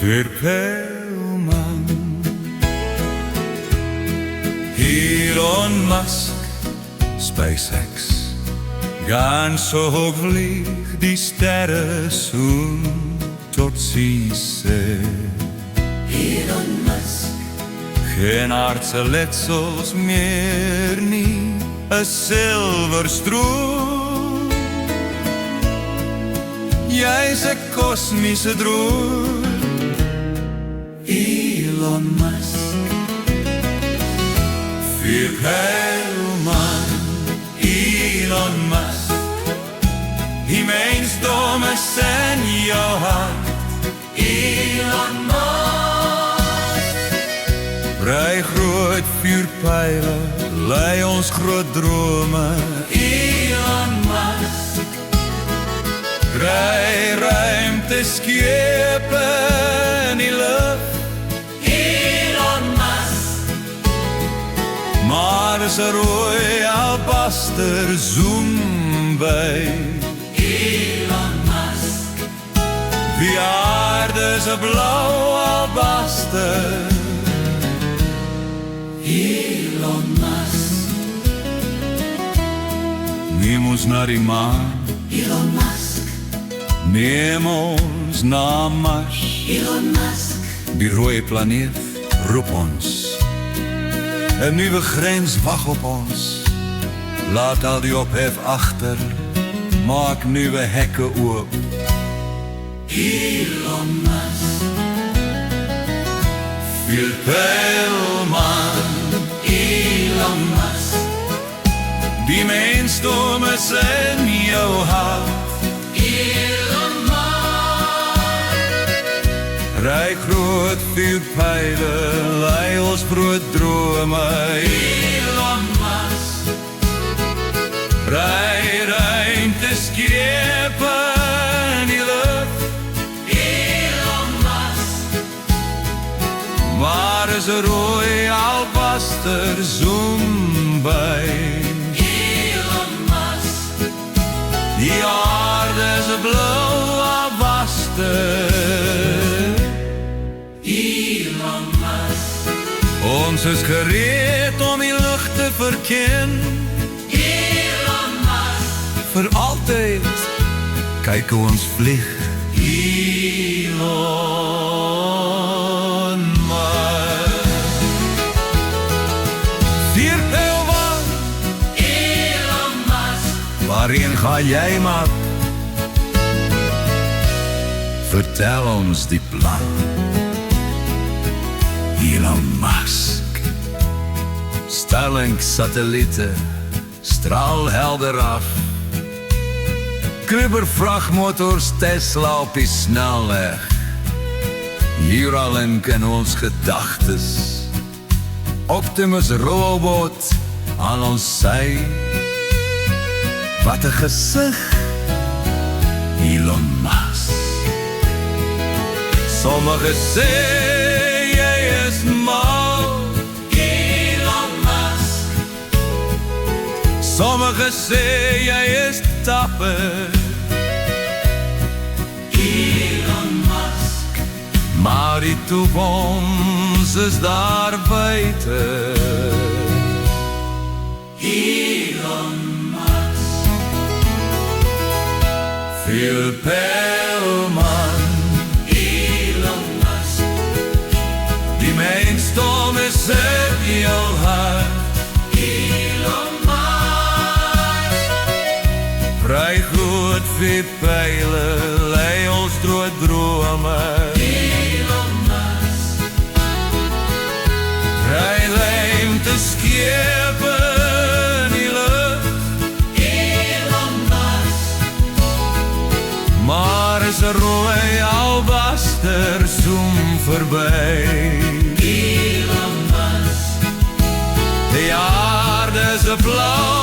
Für Perlman Elon Musk, SpaceX Ganz zo hoog vliegt die sterren zoen tot ziens Elon Musk geen aardse letsels meer nie, een silverstroom. Jy's 'n kosmiese droom, Elon Musk. Vir Perlman, Elon Musk. Die mensdom is in jou hart, Elon Musk. Ry groot vuurpyle, lei ons groot drome, Elon Musk. Ry ruimteskepe in die lug, Elon Musk. Maar is 'n rooi albaster zoom by, Elon Musk. Die aarde is 'n blou albaster, Elon Musk. Neem ons na die maan, Elon Musk. Neem ons na Mars, Elon Musk. die rooi planeet roep ons. 'n nuwe grens wag op ons. Laat al die ophef agter, maak nuwe hekke oop, Elon Musk. Vir Perlman, Elon Musk. die mensdom is in jou hart. Elon Musk. Ry groot vuurpyle, lei ons groot drome, Elon Musk. Ry ruimteskepe in die lug, Elon Musk. maar is 'n rooi albaster zoom by, Elon Musk. die aarde is 'n blou albaster, Elon Musk. ons is gereed om die lug te verken, Elon Musk. vir altyd kyk hoe ons vlieg, Elon Musk. Vir Perlman, Elon Musk. waarheen gaan jy maar? Vertel ons die plan, Elon Musk. Starlink satelliete straal helder af. Kuiper vragmotors Tesla op die snelweg. Neuralink in ons gedagtes. Optimus robot aan ons sy. Wat 'n gesig, Elon Musk. Sommige sê jy is mal, Elon Musk. sommige sê jy is dapper, Elon Musk. maar die toekoms is daar buite, Elon Musk. Vir Perlman, Elon Musk. die mensdom is in jou hart, Elon Musk. Ry groot vuurpyle, lei ons groot drome, Elon Musk. ry ruimteskepe in die lug, Elon Musk. maar is 'n rooi albaster zoom verby, Elon Musk. die aarde is 'n blou